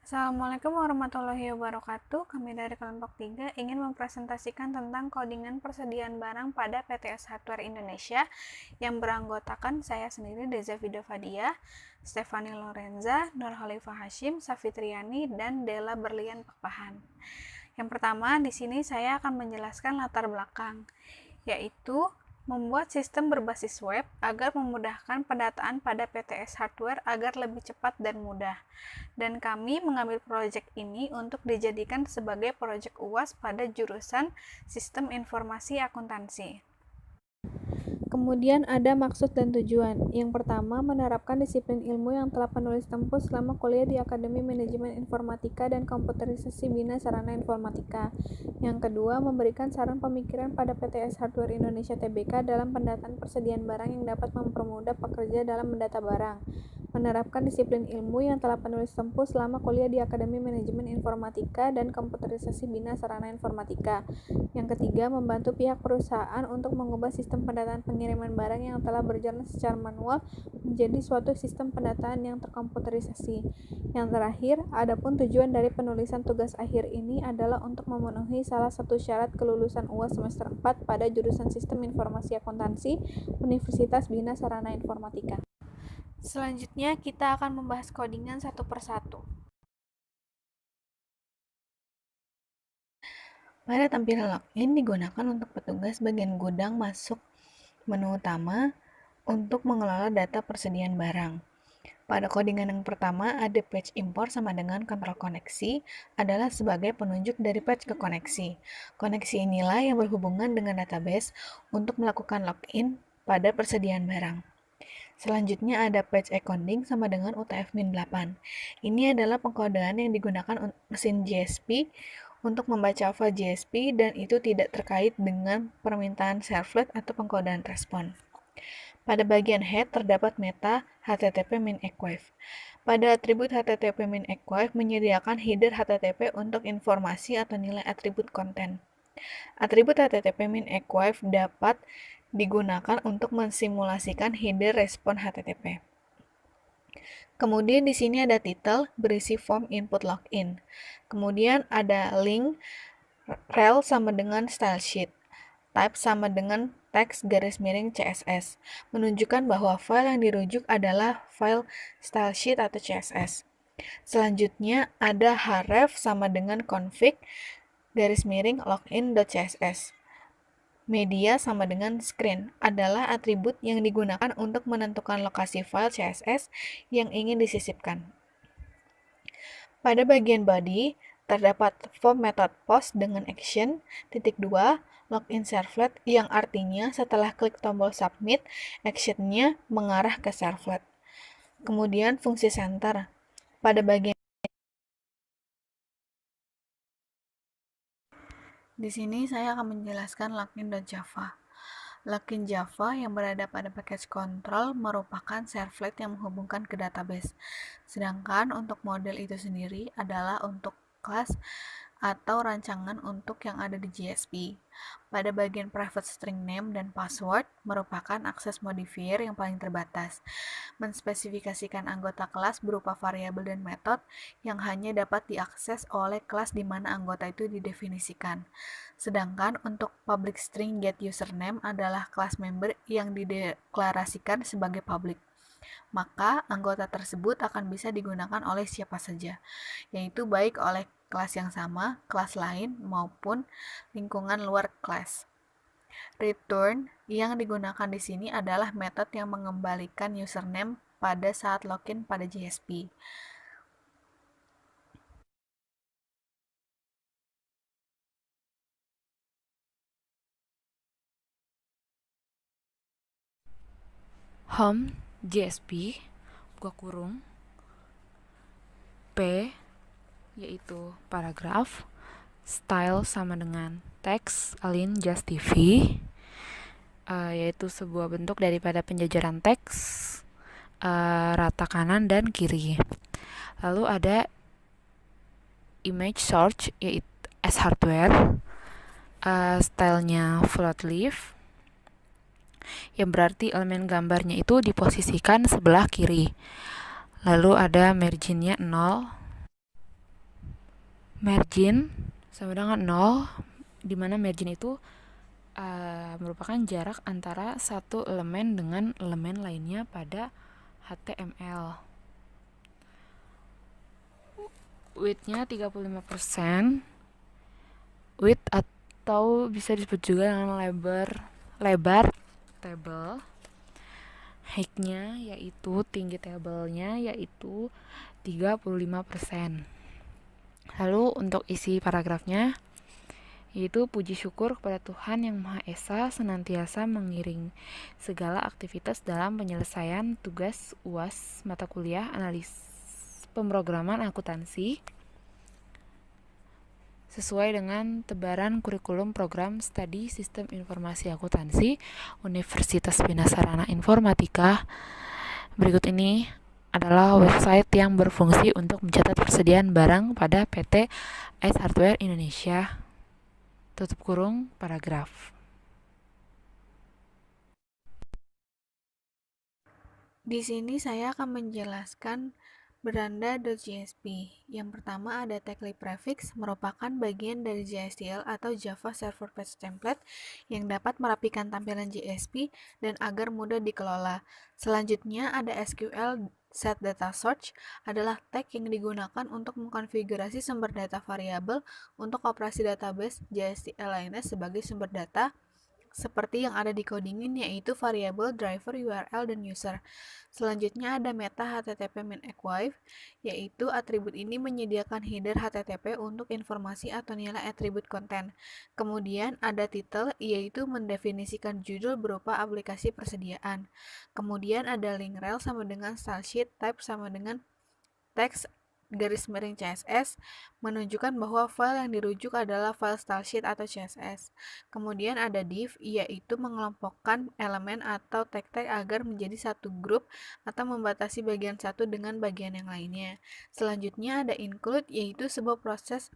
Assalamualaikum warahmatullahi wabarakatuh. Kami dari kelompok 3 ingin mempresentasikan tentang codingan persediaan barang pada PTS Hardware Indonesia yang beranggotakan saya sendiri, Deza Fadia, Stefani Lorenza, Nur Khalifah Hashim, Safitriani, dan Della Berlian Pakpahan. Yang pertama, di sini saya akan menjelaskan latar belakang, yaitu membuat sistem berbasis web agar memudahkan pendataan pada PTS hardware agar lebih cepat dan mudah. Dan kami mengambil proyek ini untuk dijadikan sebagai proyek UAS pada jurusan Sistem Informasi Akuntansi. Kemudian ada maksud dan tujuan. Yang pertama, menerapkan disiplin ilmu yang telah penulis tempuh selama kuliah di Akademi Manajemen Informatika dan Komputerisasi Bina Sarana Informatika. Yang kedua, memberikan saran pemikiran pada PTS Hardware Indonesia Tbk dalam pendataan persediaan barang yang dapat mempermudah pekerja dalam mendata barang. Menerapkan disiplin ilmu yang telah penulis tempuh selama kuliah di Akademi Manajemen Informatika dan Komputerisasi Bina Sarana Informatika. Yang ketiga, membantu pihak perusahaan untuk mengubah sistem pendataan pengiriman barang yang telah berjalan secara manual menjadi suatu sistem pendataan yang terkomputerisasi. Yang terakhir, adapun tujuan dari penulisan tugas akhir ini adalah untuk memenuhi salah satu syarat kelulusan UAS semester 4 pada jurusan Sistem Informasi Akuntansi Universitas Bina Sarana Informatika. Selanjutnya, kita akan membahas codingan satu persatu. Pada tampilan login digunakan untuk petugas bagian gudang masuk menu utama untuk mengelola data persediaan barang. Pada codingan yang pertama, ada page import sama dengan kontrol koneksi adalah sebagai penunjuk dari page ke koneksi. Koneksi inilah yang berhubungan dengan database untuk melakukan login pada persediaan barang. Selanjutnya ada page accounting sama dengan UTF-8. Ini adalah pengkodean yang digunakan mesin JSP untuk membaca file JSP dan itu tidak terkait dengan permintaan servlet atau pengkodean respon. Pada bagian head terdapat meta HTTP min archive. Pada atribut HTTP min archive menyediakan header HTTP untuk informasi atau nilai atribut konten. Atribut HTTP min archive dapat digunakan untuk mensimulasikan header respon HTTP. Kemudian di sini ada title berisi form input login. Kemudian ada link rel sama dengan style sheet. Type sama dengan teks garis miring CSS, menunjukkan bahwa file yang dirujuk adalah file style sheet atau CSS. Selanjutnya ada href sama dengan config garis miring login.css. Media sama dengan screen adalah atribut yang digunakan untuk menentukan lokasi file CSS yang ingin disisipkan. Pada bagian body, terdapat form method post dengan action, .2, login servlet yang artinya setelah klik tombol submit, actionnya mengarah ke servlet. Kemudian fungsi center. Pada bagian di sini saya akan menjelaskan login.java. Login Java yang berada pada package control merupakan servlet yang menghubungkan ke database. Sedangkan untuk model itu sendiri adalah untuk kelas atau rancangan untuk yang ada di JSP. Pada bagian private string name dan password merupakan akses modifier yang paling terbatas. Menspesifikasikan anggota kelas berupa variabel dan metode yang hanya dapat diakses oleh kelas di mana anggota itu didefinisikan. Sedangkan untuk public string get username adalah kelas member yang dideklarasikan sebagai public. Maka anggota tersebut akan bisa digunakan oleh siapa saja, yaitu baik oleh kelas yang sama, kelas lain, maupun lingkungan luar kelas. Return yang digunakan di sini adalah metode yang mengembalikan username pada saat login pada JSP. Home JSP buka kurung P yaitu paragraf, style sama dengan teks align just TV, yaitu sebuah bentuk daripada penjajaran teks rata kanan dan kiri. Lalu ada image search yaitu as hardware, stylenya float leaf yang berarti elemen gambarnya itu diposisikan sebelah kiri. Lalu ada marginnya 0. margin sama dengan 0, di mana margin itu merupakan jarak antara satu elemen dengan elemen lainnya pada HTML. Width-nya 35%. Width atau bisa disebut juga dengan lebar table. Height-nya yaitu tinggi tabelnya yaitu 35%. Lalu untuk isi paragrafnya yaitu puji syukur kepada Tuhan Yang Maha Esa senantiasa mengiring segala aktivitas dalam penyelesaian tugas UAS mata kuliah analis pemrograman akuntansi sesuai dengan tebaran kurikulum program studi Sistem Informasi Akuntansi Universitas Bina Sarana Informatika. Berikut ini adalah website yang berfungsi untuk mencatat persediaan barang pada PT AS Hardware Indonesia. Tutup kurung paragraf. Di sini saya akan menjelaskan beranda.jsp. Yang pertama ada tag-lib prefix, merupakan bagian dari JSTL atau Java Server Page Template yang dapat merapikan tampilan JSP dan agar mudah dikelola. Selanjutnya ada SQL Set Data Search, adalah tag yang digunakan untuk mengkonfigurasi sumber data variabel untuk operasi database JSTL lainnya sebagai sumber data seperti yang ada di codingin, yaitu variabel, driver, URL, dan user. Selanjutnya ada meta HTTP main archive, yaitu atribut ini menyediakan header HTTP untuk informasi atau nilai atribut konten. Kemudian ada title, yaitu mendefinisikan judul berupa aplikasi persediaan. Kemudian ada link rel sama dengan stylesheet, type sama dengan teks garis miring CSS menunjukkan bahwa file yang dirujuk adalah file stylesheet atau CSS. Kemudian ada div, yaitu mengelompokkan elemen atau tag-tag agar menjadi satu grup atau membatasi bagian satu dengan bagian yang lainnya. Selanjutnya ada include, yaitu sebuah proses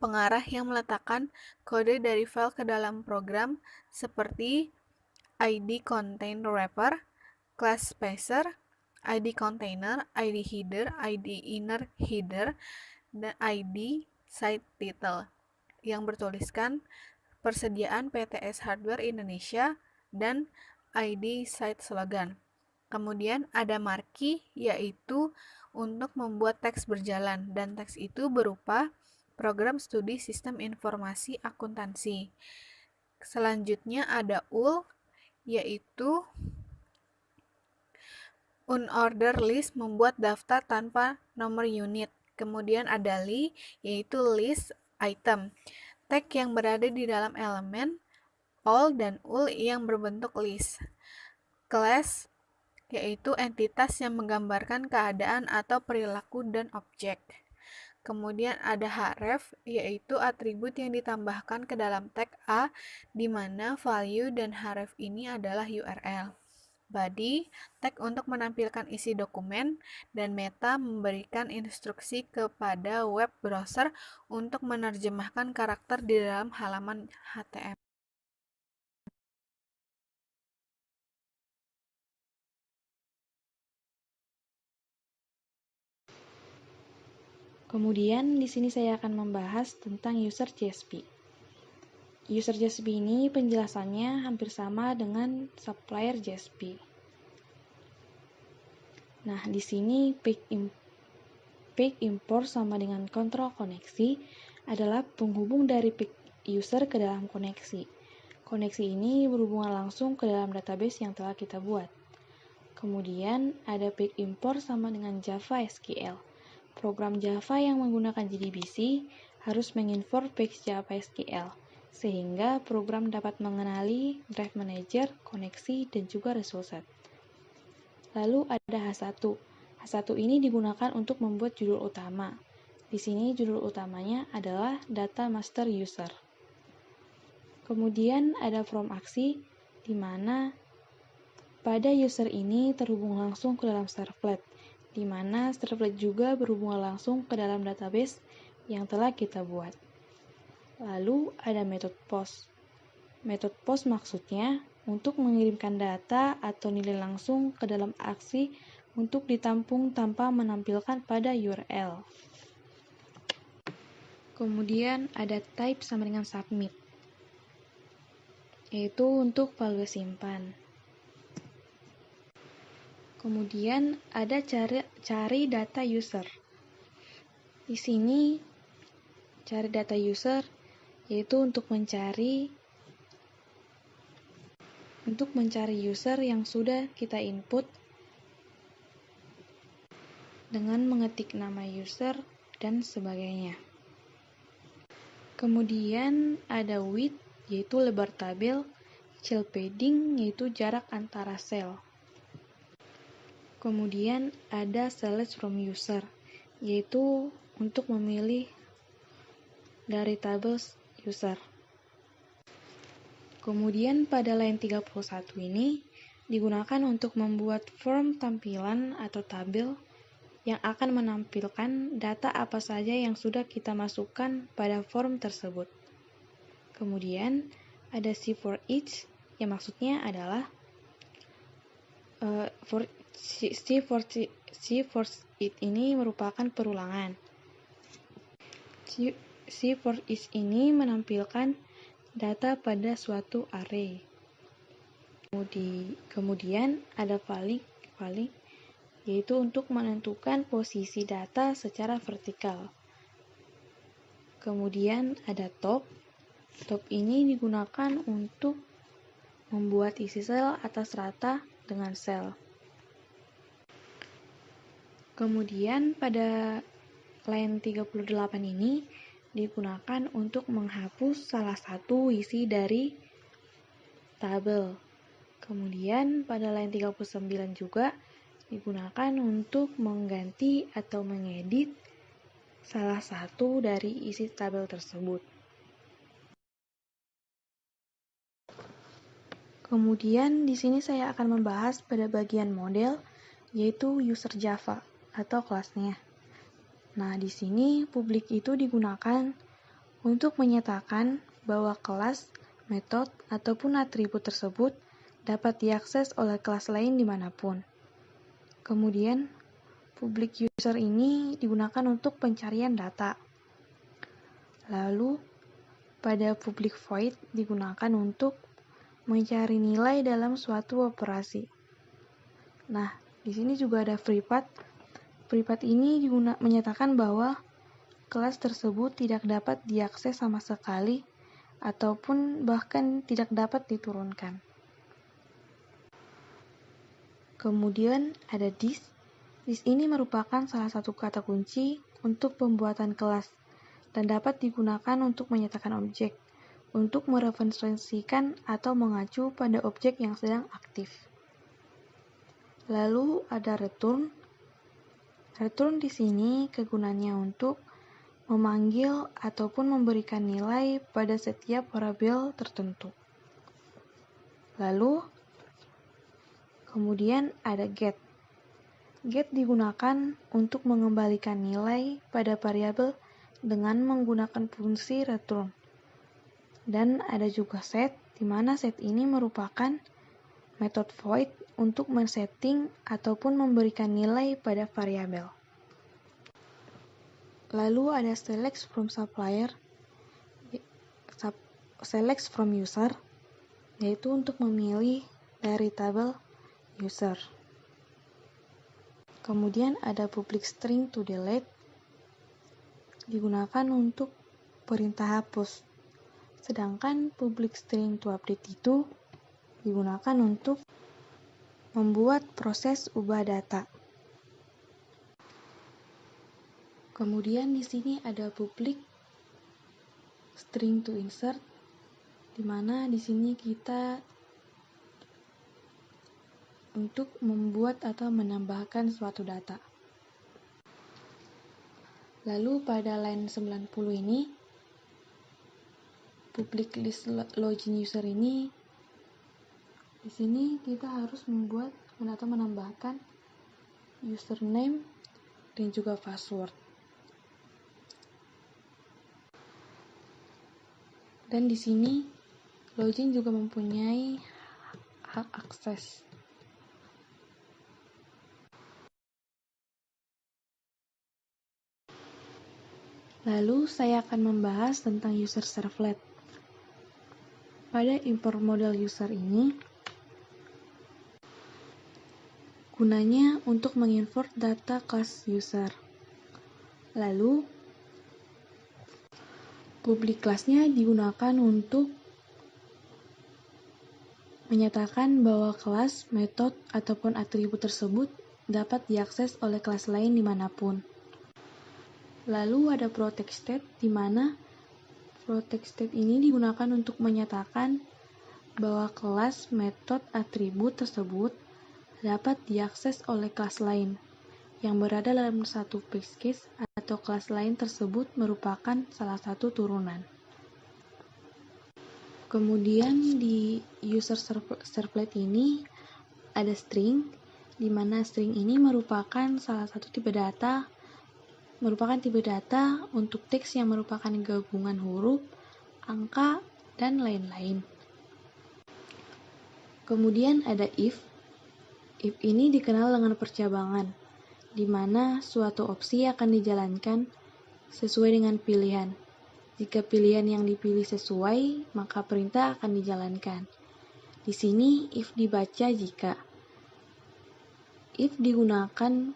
pengarah yang meletakkan kode dari file ke dalam program seperti ID contain wrapper, class spacer, ID container, ID header, ID inner header, dan ID site title yang bertuliskan persediaan PTS Hardware Indonesia dan ID site slogan. Kemudian ada marquee, yaitu untuk membuat teks berjalan, dan teks itu berupa program studi sistem informasi akuntansi. Selanjutnya ada ul, yaitu unorder list, membuat daftar tanpa nomor unit. Kemudian ada li, yaitu list item. Tag yang berada di dalam elemen all dan ul yang berbentuk list. Class, yaitu entitas yang menggambarkan keadaan atau perilaku dan objek. Kemudian ada href, yaitu atribut yang ditambahkan ke dalam tag A, di mana value dan href ini adalah URL. Body, tag untuk menampilkan isi dokumen, dan meta memberikan instruksi kepada web browser untuk menerjemahkan karakter di dalam halaman HTML. Kemudian di sini saya akan membahas tentang user JSP. User JSP ini penjelasannya hampir sama dengan supplier JSP. Nah, di sini peak import sama dengan kontrol koneksi adalah penghubung dari peak user ke dalam koneksi. Koneksi ini berhubungan langsung ke dalam database yang telah kita buat. Kemudian ada peak import sama dengan Java SQL. Program Java yang menggunakan JDBC harus mengimport page Java SQL, sehingga program dapat mengenali drive manager, koneksi, dan juga result set. Lalu ada H1. H1 ini digunakan untuk membuat judul utama. Di sini judul utamanya adalah data master user. Kemudian ada from aksi, di mana pada user ini terhubung langsung ke dalam servlet, di mana servlet juga berhubungan langsung ke dalam database yang telah kita buat. Lalu ada method post. Method post maksudnya untuk mengirimkan data atau nilai langsung ke dalam aksi untuk ditampung tanpa menampilkan pada URL. Kemudian ada type sama dengan submit, yaitu untuk value simpan. Kemudian ada cari data user. Di sini cari data user yaitu untuk mencari user yang sudah kita input dengan mengetik nama user dan sebagainya. Kemudian ada width yaitu lebar tabel, cell padding yaitu jarak antara sel. Kemudian ada select from user, yaitu untuk memilih dari tabel user. Kemudian pada line 31 ini digunakan untuk membuat form tampilan atau tabel yang akan menampilkan data apa saja yang sudah kita masukkan pada form tersebut. Kemudian ada C for each, yang maksudnya adalah C for it ini merupakan perulangan. C for each ini menampilkan data pada suatu array. Kemudian ada valid yaitu untuk menentukan posisi data secara vertikal. Kemudian ada top. Top ini digunakan untuk membuat isi sel atas rata dengan sel. Kemudian pada line 38 ini digunakan untuk menghapus salah satu isi dari tabel. Kemudian pada line 39 juga digunakan untuk mengganti atau mengedit salah satu dari isi tabel tersebut. Kemudian di sini saya akan membahas pada bagian model, yaitu user Java atau kelasnya. Nah, di sini publik itu digunakan untuk menyatakan bahwa kelas, metode, ataupun atribut tersebut dapat diakses oleh kelas lain dimanapun. Kemudian, public user ini digunakan untuk pencarian data. Lalu, pada public void digunakan untuk mencari nilai dalam suatu operasi. Nah, di sini juga ada free path. Free path ini menyatakan bahwa kelas tersebut tidak dapat diakses sama sekali ataupun bahkan tidak dapat diturunkan. Kemudian ada this. This ini merupakan salah satu kata kunci untuk pembuatan kelas dan dapat digunakan untuk menyatakan objek, untuk mereferensikan atau mengacu pada objek yang sedang aktif. Lalu ada return. Return di sini kegunaannya untuk memanggil ataupun memberikan nilai pada setiap variabel tertentu. Lalu, kemudian ada get. Get digunakan untuk mengembalikan nilai pada variabel dengan menggunakan fungsi return. Dan ada juga set, di mana set ini merupakan metode void untuk men-setting ataupun memberikan nilai pada variabel. Lalu ada select from supplier, select from user, yaitu untuk memilih dari tabel user. Kemudian ada public string to delete, digunakan untuk perintah hapus. Sedangkan public string to update itu digunakan untuk membuat proses ubah data. Kemudian di sini ada public string to insert, di mana di sini kita untuk membuat atau menambahkan suatu data. Lalu pada line 90 ini public list login user ini, di sini kita harus membuat atau menambahkan username dan juga password. Dan di sini login juga mempunyai hak akses. Lalu saya akan membahas tentang user servlet. Pada import model user ini, gunanya untuk mengimport data kelas user. Lalu, public kelasnya digunakan untuk menyatakan bahwa kelas, metode, ataupun atribut tersebut dapat diakses oleh kelas lain dimanapun. Lalu ada protect state, di mana protect state ini digunakan untuk menyatakan bahwa kelas, metode, atribut tersebut dapat diakses oleh kelas lain yang berada dalam satu base case atau kelas lain tersebut merupakan salah satu turunan. Kemudian di user servlet ini ada string, di mana string ini merupakan salah satu tipe data untuk teks yang merupakan gabungan huruf, angka, dan lain-lain. Kemudian ada if. If ini dikenal dengan percabangan, di mana suatu opsi akan dijalankan sesuai dengan pilihan. Jika pilihan yang dipilih sesuai, maka perintah akan dijalankan. Di sini if dibaca jika. If digunakan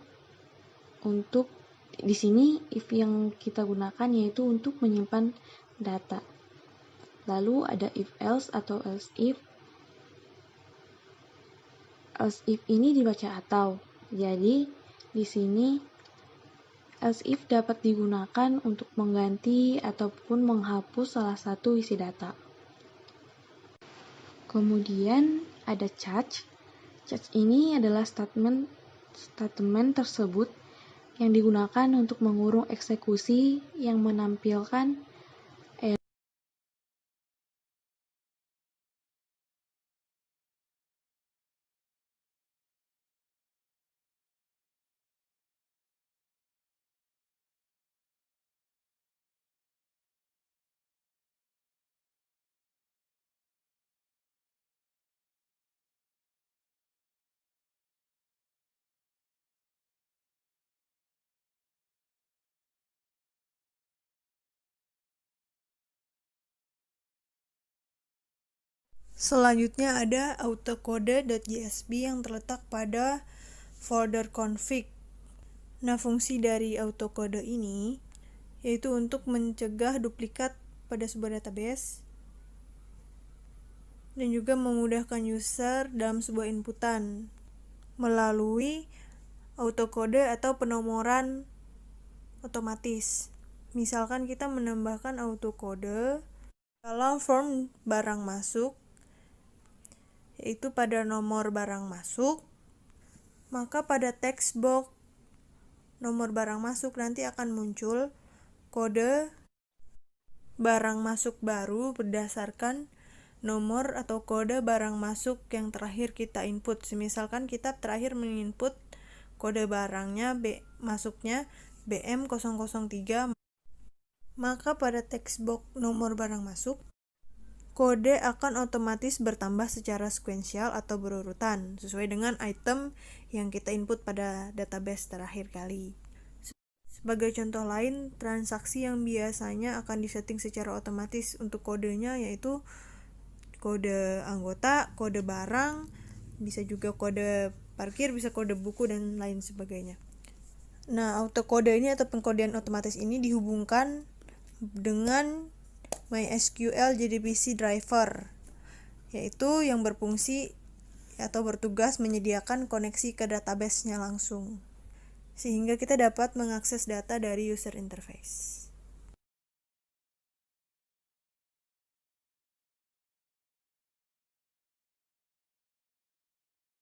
untuk di sini if yang kita gunakan yaitu untuk menyimpan data. Lalu ada if else atau else if. Else if ini dibaca atau. Jadi di sini else if dapat digunakan untuk mengganti ataupun menghapus salah satu isi data. Kemudian ada charge. Charge ini adalah statement tersebut yang digunakan untuk mengurung eksekusi yang menampilkan Selanjutnya ada autocode.jsp yang terletak pada folder config. Nah, fungsi dari autocode ini yaitu untuk mencegah duplikat pada sebuah database dan juga memudahkan user dalam sebuah inputan melalui autocode atau penomoran otomatis. Misalkan kita menambahkan autocode dalam form barang masuk, yaitu pada nomor barang masuk, maka pada text box nomor barang masuk nanti akan muncul kode barang masuk baru berdasarkan nomor atau kode barang masuk yang terakhir kita input. Misalkan kita terakhir menginput kode barangnya masuknya BM003, maka pada text box nomor barang masuk kode akan otomatis bertambah secara sekuensial atau berurutan sesuai dengan item yang kita input pada database terakhir kali. Sebagai contoh lain, transaksi yang biasanya akan disetting secara otomatis untuk kodenya yaitu kode anggota, kode barang, bisa juga kode parkir, bisa kode buku, dan lain sebagainya. Nah, autokode ini atau pengkodean otomatis ini dihubungkan dengan MySQL JDBC driver, yaitu yang berfungsi atau bertugas menyediakan koneksi ke database-nya langsung, sehingga kita dapat mengakses data dari user interface.